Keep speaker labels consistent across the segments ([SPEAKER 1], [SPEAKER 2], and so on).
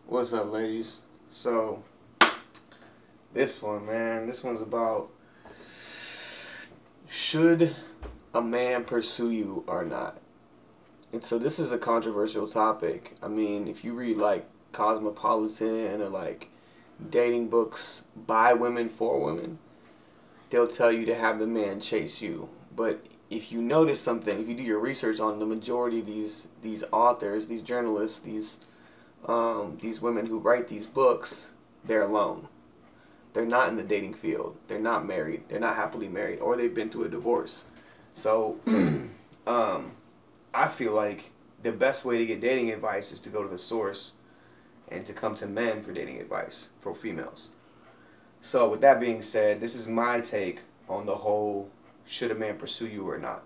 [SPEAKER 1] What's up, ladies? So, this one, man, this one's about should a man pursue you or not? And so, this is a controversial topic. I mean, if you read like Cosmopolitan or like dating books by women for women, they'll tell you to have the man chase you. But if you notice something, if you do your research on the majority of these authors, these journalists, these women who write these books, they're alone. They're not in the dating field. They're not married. They're not happily married, or they've been through a divorce. So, I feel like the best way to get dating advice is to go to the source and to come to men for dating advice for females. So, with that being said, this is my take on the whole should a man pursue you or not.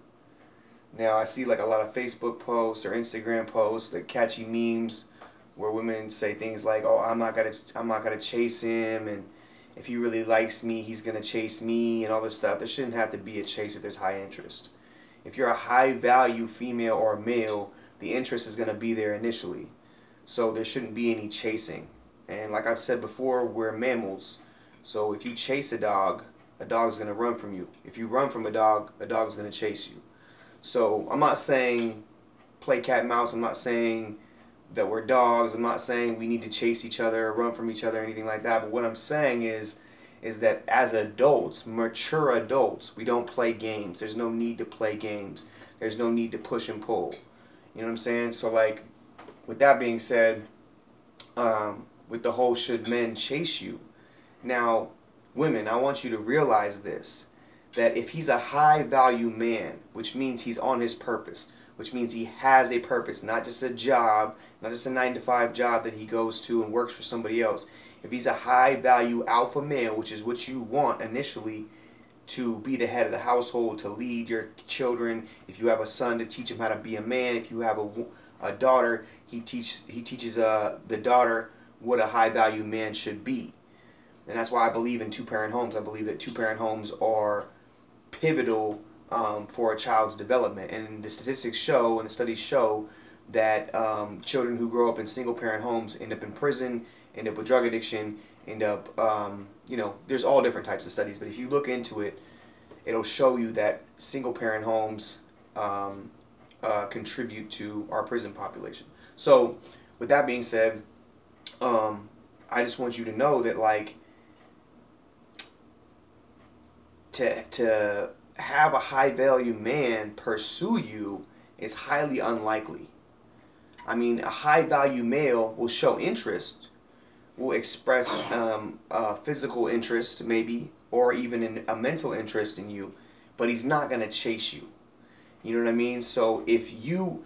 [SPEAKER 1] Now, I see like a lot of Facebook posts or Instagram posts, like catchy memes where women say things like, "Oh, I'm not gonna chase him," and if he really likes me, he's gonna chase me, and all this stuff. There shouldn't have to be a chase if there's high interest. If you're a high value female or male, the interest is gonna be there initially. So there shouldn't be any chasing. And like I've said before, we're mammals. So if you chase a dog's gonna run from you. If you run from a dog's gonna chase you. So I'm not saying play cat and mouse. I'm not saying that we're dogs. I'm not saying we need to chase each other or run from each other or anything like that. But what I'm saying is that as adults, mature adults, we don't play games. There's no need to play games. There's no need to push and pull. You know what I'm saying? So like, with that being said, with the whole should men chase you? Now, women, I want you to realize this, that if he's a high value man, which means he's on his purpose, which means he has a purpose, not just a job, not just a 9-to-5 job that he goes to and works for somebody else. If he's a high value alpha male, which is what you want initially, to be the head of the household, to lead your children, if you have a son, to teach him how to be a man, if you have a daughter, he teaches the daughter what a high value man should be. And that's why I believe in two-parent homes. I believe that two-parent homes are pivotal for a child's development. And the statistics show and the studies show that children who grow up in single-parent homes end up in prison, end up with drug addiction, end up, there's all different types of studies. But if you look into it, it'll show you that single-parent homes contribute to our prison population. So with that being said, I just want you to know that, like, to have a high value man pursue you is highly unlikely. I mean, a high value male will show interest, will express physical interest maybe, or even a mental interest in you, but he's not going to chase you. You know what I mean? So if you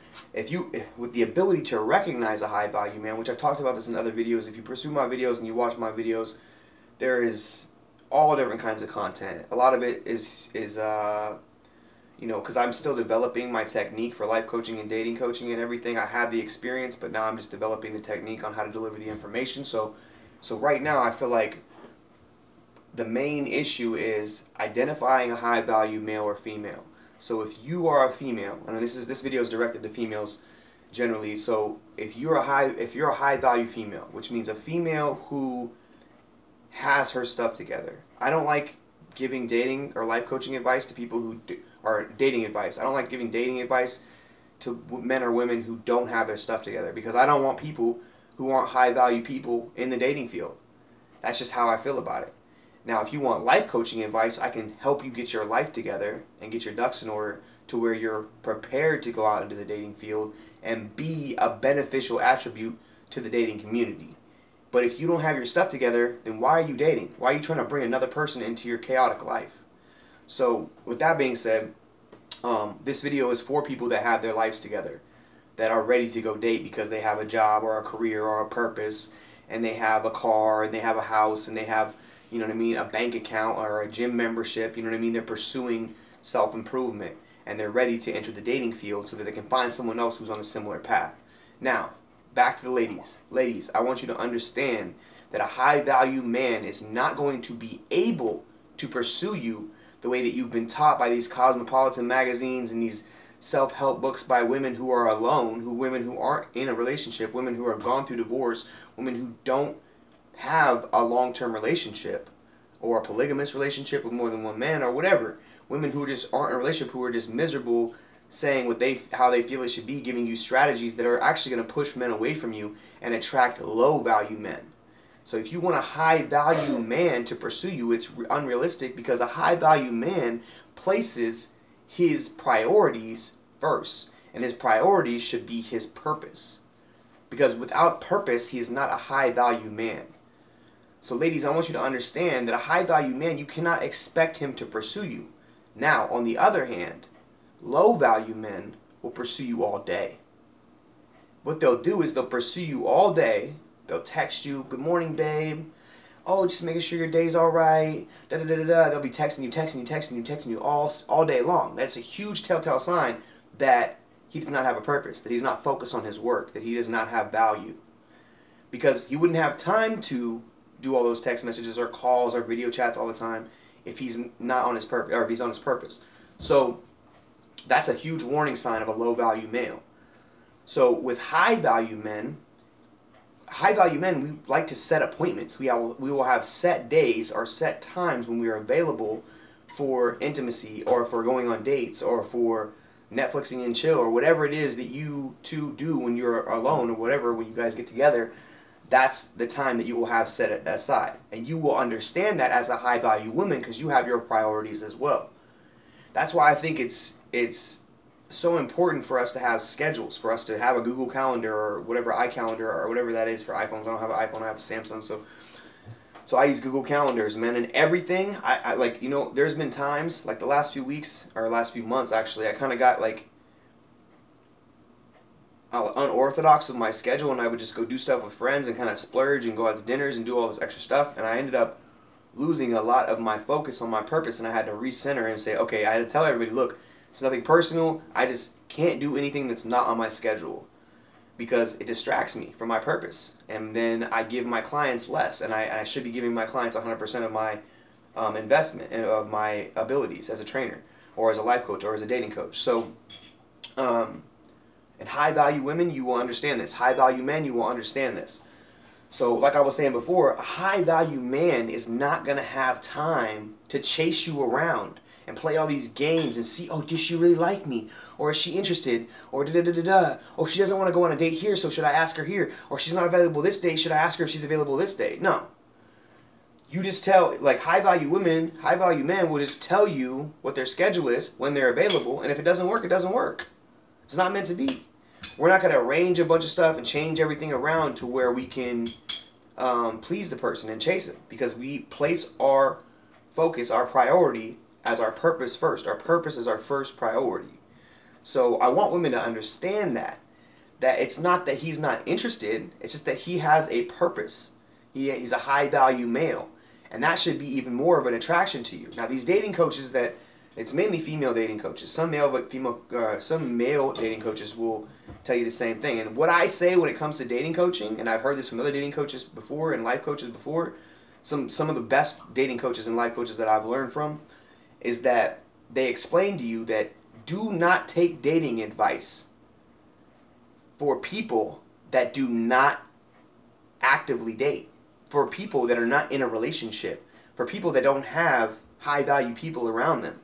[SPEAKER 1] with the ability to recognize a high value man, which I've talked about this in other videos, if you pursue my videos and you watch my videos, there is all different kinds of content. A lot of it is because I'm still developing my technique for life coaching and dating coaching and everything. I have the experience, but now I'm just developing the technique on how to deliver the information. So right now I feel like the main issue is identifying a high value male or female. So if you are a female, and this video is directed to females generally. So if you're a high value female, which means a female who has her stuff together. I don't like giving dating or life coaching advice to people who are dating advice. I don't like giving dating advice to men or women who don't have their stuff together, because I don't want people who aren't high value people in the dating field. That's just how I feel about it. Now, if you want life coaching advice, I can help you get your life together and get your ducks in order to where you're prepared to go out into the dating field and be a beneficial attribute to the dating community. But if you don't have your stuff together, then why are you dating? Why are you trying to bring another person into your chaotic life? So with that being said, this video is for people that have their lives together, that are ready to go date because they have a job or a career or a purpose, and they have a car and they have a house and they have, you know what I mean, a bank account or a gym membership. You know what I mean? They're pursuing self-improvement and they're ready to enter the dating field so that they can find someone else who's on a similar path. Now, back to the ladies. Ladies, I want you to understand that a high value man is not going to be able to pursue you the way that you've been taught by these cosmopolitan magazines and these self-help books by women who are alone, women who aren't in a relationship, women who have gone through divorce, women who don't have a long-term relationship or a polygamous relationship with more than one man or whatever. Women who just aren't in a relationship, who are just miserable, saying how they feel it should be, giving you strategies that are actually going to push men away from you and attract low-value men. So if you want a high-value man to pursue you, it's unrealistic, because a high-value man places his priorities first, and his priorities should be his purpose. Because without purpose, he is not a high-value man. So ladies, I want you to understand that a high-value man, you cannot expect him to pursue you. Now, on the other hand, low-value men will pursue you all day. What they'll do is they'll pursue you all day. They'll text you, "Good morning, babe. Oh, just making sure your day's all right." Da da da da da. They'll be texting you all day long. That's a huge telltale sign that he does not have a purpose, that he's not focused on his work, that he does not have value. Because he wouldn't have time to do all those text messages or calls or video chats all the time if he's not on his purpose, or if he's on his purpose. So that's a huge warning sign of a low-value male. So with high-value men, we like to set appointments. We will have set days or set times when we are available for intimacy, or for going on dates, or for Netflixing and chill, or whatever it is that you two do when you're alone, or whatever, when you guys get together. That's the time that you will have set aside. And you will understand that as a high-value woman, because you have your priorities as well. That's why I think it's so important for us to have schedules, for us to have a Google Calendar or whatever, iCalendar or whatever that is for iPhones. I don't have an iPhone, I have a Samsung, so I use Google Calendars, man, and everything. I like, you know, there's been times, like the last few weeks, or last few months actually, I kind of got like unorthodox with my schedule, and I would just go do stuff with friends and kind of splurge and go out to dinners and do all this extra stuff, and I ended up losing a lot of my focus on my purpose, and I had to recenter and say, okay, I had to tell everybody, look, it's nothing personal, I just can't do anything that's not on my schedule, because it distracts me from my purpose, and then I give my clients less, and I should be giving my clients 100% of my investment, of my abilities as a trainer, or as a life coach, or as a dating coach. So, and high-value women, you will understand this. High-value men, you will understand this. So, like I was saying before, a high-value man is not going to have time to chase you around and play all these games and see, oh, does she really like me? Or is she interested? Or da-da-da-da-da. Oh, she doesn't want to go on a date here, so should I ask her here? Or she's not available this day, should I ask her if she's available this day? No. You just tell, like high-value women, high-value men will just tell you what their schedule is, when they're available, and if it doesn't work, it doesn't work. It's not meant to be. We're not going to arrange a bunch of stuff and change everything around to where we can please the person and chase it, because we place our focus, our priority, as our purpose first. Our purpose is our first priority. So I want women to understand that it's not that he's not interested, it's just that he has a purpose. He's a high-value male, and that should be even more of an attraction to you. Now, these dating coaches that, it's mainly female dating coaches. Some male dating coaches will tell you the same thing. And what I say when it comes to dating coaching, and I've heard this from other dating coaches before and life coaches before, some of the best dating coaches and life coaches that I've learned from, is that they explain to you that do not take dating advice for people that do not actively date, for people that are not in a relationship, for people that don't have high-value people around them.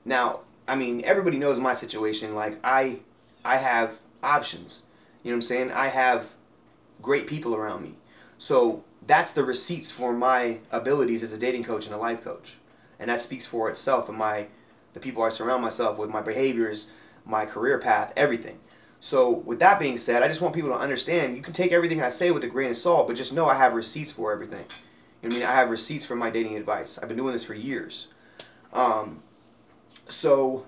[SPEAKER 1] Now, I mean, everybody knows my situation. Like, I have options. You know what I'm saying? I have great people around me. So that's the receipts for my abilities as a dating coach and a life coach. And that speaks for itself, and the people I surround myself with, my behaviors, my career path, everything. So with that being said, I just want people to understand, you can take everything I say with a grain of salt, but just know I have receipts for everything. You know what I mean? I have receipts for my dating advice. I've been doing this for years. So,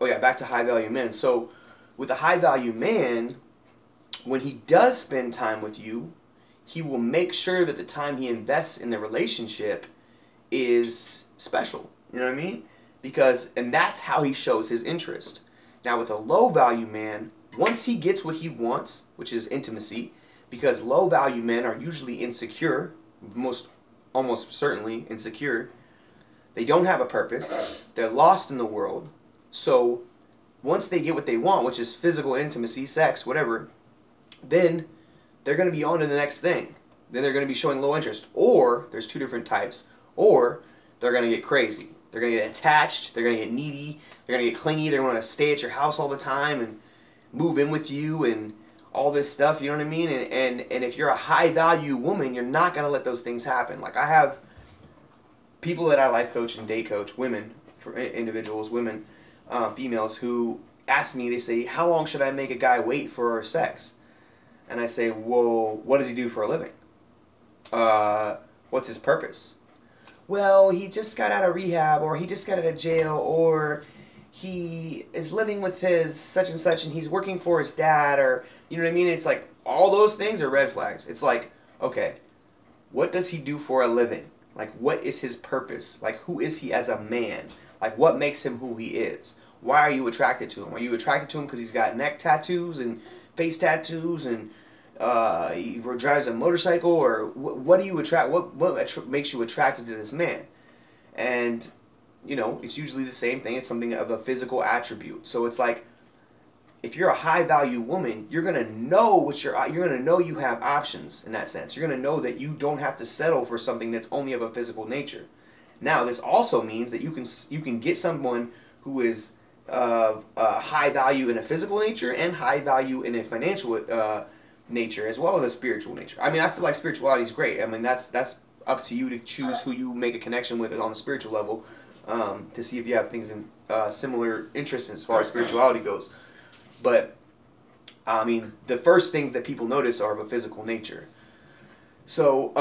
[SPEAKER 1] oh yeah, back to high-value men. So with a high-value man, when he does spend time with you, he will make sure that the time he invests in the relationship is special. You know what I mean? And that's how he shows his interest. Now with a low-value man, once he gets what he wants, which is intimacy, because low-value men are usually insecure, almost certainly insecure, they don't have a purpose, they're lost in the world, So once they get what they want, which is physical intimacy, sex, whatever, then they're going to be on to the next thing. Then they're going to be showing low interest. Or, there's two different types. Or, they're going to get crazy. They're going to get attached. They're going to get needy. They're going to get clingy. They're going to stay at your house all the time and move in with you and all this stuff. You know what I mean? And if you're a high-value woman, you're not going to let those things happen. Like, I have people that I life coach and date coach, women, for individuals, women, females, who ask me, they say, how long should I make a guy wait for sex? And I say, well, what does he do for a living? What's his purpose? Well, he just got out of rehab, or he just got out of jail, or he is living with his such and such, and he's working for his dad, or, you know what I mean? It's like, all those things are red flags. It's like, okay, what does he do for a living? Like, what is his purpose? Like, who is he as a man? Like, what makes him who he is? Why are you attracted to him? Are you attracted to him because he's got neck tattoos and face tattoos and he drives a motorcycle, or what do you attract? What makes you attracted to this man? And you know, it's usually the same thing. It's something of a physical attribute. So it's like, if you're a high value woman, you're gonna know you're gonna know you have options in that sense. You're gonna know that you don't have to settle for something that's only of a physical nature. Now, this also means that you can get someone who is of high value in a physical nature and high value in a financial nature, as well as a spiritual nature. I mean, I feel like spirituality is great. I mean, that's up to you to choose who you make a connection with on the spiritual level, to see if you have things in similar interests as far as spirituality goes. But I mean, the first things that people notice are of a physical nature. So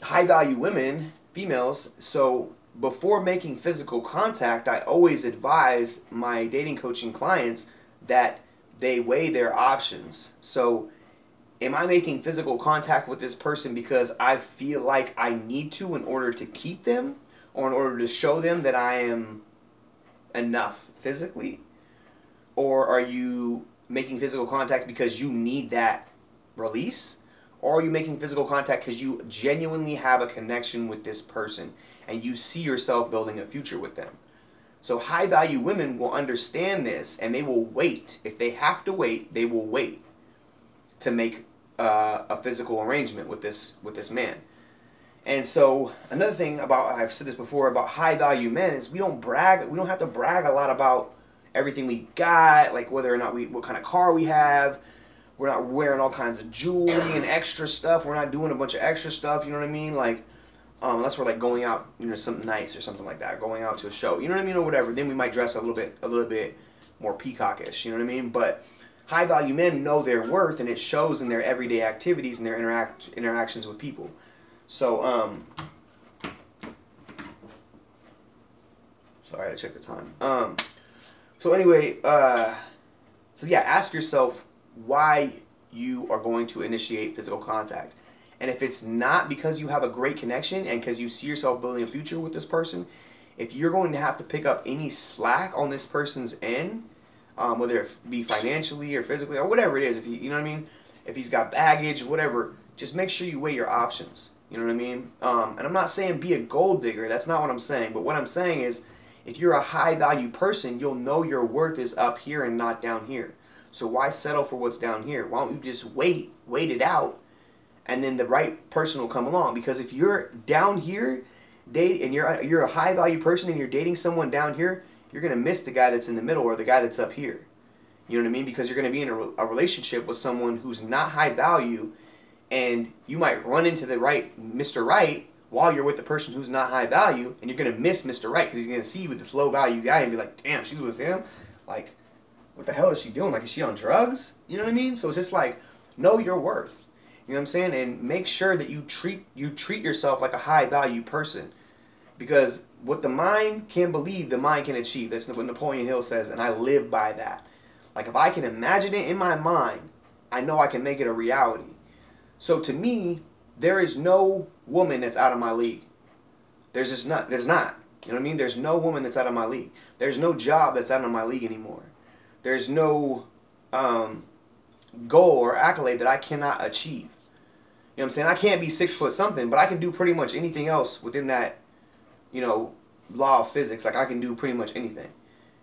[SPEAKER 1] high value women, females, so before making physical contact, I always advise my dating coaching clients that they weigh their options. So am I making physical contact with this person because I feel like I need to in order to keep them, or in order to show them that I am enough physically? Or are you making physical contact because you need that release? Or are you making physical contact because you genuinely have a connection with this person and you see yourself building a future with them? So high value women will understand this, and they will wait. If they have to wait, they will wait to make a physical arrangement with this man. And so another thing about, I've said this before, about high value men is we don't brag. We don't have to brag a lot about everything we got, like whether or not what kind of car we have. We're not wearing all kinds of jewelry and extra stuff. We're not doing a bunch of extra stuff. You know what I mean? Like, unless we're like going out, you know, something nice or something like that, going out to a show, you know what I mean, or whatever. Then we might dress a little bit more peacockish. You know what I mean? But high value men know their worth, and it shows in their everyday activities and their interactions with people. So sorry, I had to check the time. So anyway, so yeah, ask yourself why you are going to initiate physical contact. And if it's not because you have a great connection and because you see yourself building a future with this person, if you're going to have to pick up any slack on this person's end, whether it be financially or physically or whatever it is, if you know what I mean, if he's got baggage, whatever, just make sure you weigh your options. You know what I mean? And I'm not saying be a gold digger. That's not what I'm saying. But what I'm saying is, if you're a high value person, you'll know your worth is up here and not down here. So why settle for what's down here? Why don't you just wait it out, and then the right person will come along? Because if you're down here, and you're a high value person and you're dating someone down here, you're gonna miss the guy that's in the middle or the guy that's up here. You know what I mean? Because you're gonna be in a relationship with someone who's not high value, and you might run into the right Mr. Right while you're with the person who's not high value, and you're gonna miss Mr. Right because he's gonna see you with this low value guy and be like, damn, she's with him. Like, what the hell is she doing? Like, is she on drugs? You know what I mean? So it's just like, know your worth. You know what I'm saying? And make sure that you treat yourself like a high value person. Because what the mind can believe, the mind can achieve. That's what Napoleon Hill says, and I live by that. Like, if I can imagine it in my mind, I know I can make it a reality. So to me, there is no woman that's out of my league. There's not. You know what I mean? There's no woman that's out of my league. There's no job that's out of my league anymore. There's no goal or accolade that I cannot achieve. You know what I'm saying? I can't be 6 foot something, but I can do pretty much anything else within that, you know, law of physics. Like, I can do pretty much anything.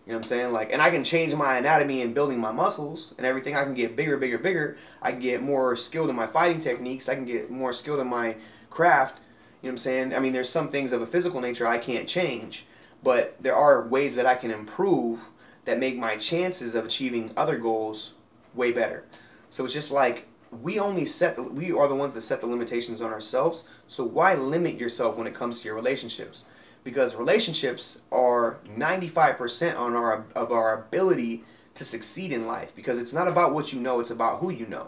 [SPEAKER 1] You know You know what I'm saying? Like, and I can change my anatomy and building my muscles and everything. I can get bigger, bigger, bigger. I can get more skilled in my fighting techniques. I can get more skilled in my craft. You know what I'm saying? I mean, there's some things of a physical nature I can't change, but there are ways that I can improve that make my chances of achieving other goals way better. So it's just like we are the ones that set the limitations on ourselves. So why limit yourself when it comes to your relationships? Because relationships are 95% of our ability to succeed in life. Because it's not about what you know, it's about who you know.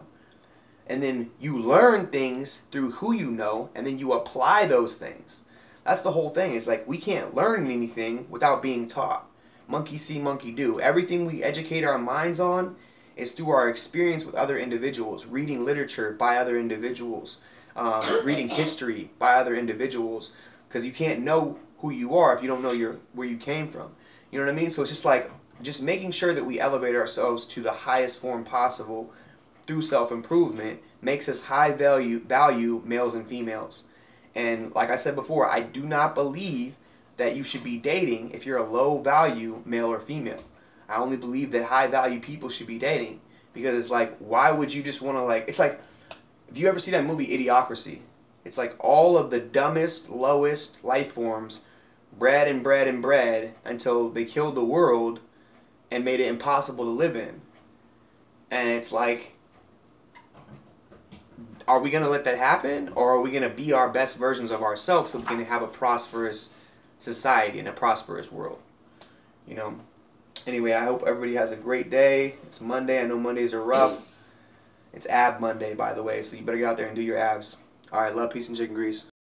[SPEAKER 1] And then you learn things through who you know, and then you apply those things. That's the whole thing. It's like we can't learn anything without being taught. Monkey see, monkey do. Everything we educate our minds on is through our experience with other individuals, reading literature by other individuals, reading history by other individuals, because you can't know who you are if you don't know where you came from. You know what I mean? So it's just like just making sure that we elevate ourselves to the highest form possible through self-improvement makes us high value males and females. And like I said before, I do not believe that you should be dating if you're a low value male or female. I only believe that high value people should be dating, because it's like, why would you just want to, like, it's like, if you ever see that movie Idiocracy, it's like all of the dumbest, lowest life forms bred and bred and bred until they killed the world and made it impossible to live in. And it's like, are we going to let that happen, or are we going to be our best versions of ourselves so we can have a prosperous society and a prosperous world? You know? Anyway, I hope everybody has a great day. It's Monday. I know Mondays are rough. It's Ab Monday, by the way, so you better get out there and do your abs. All right, love, peace, and chicken grease.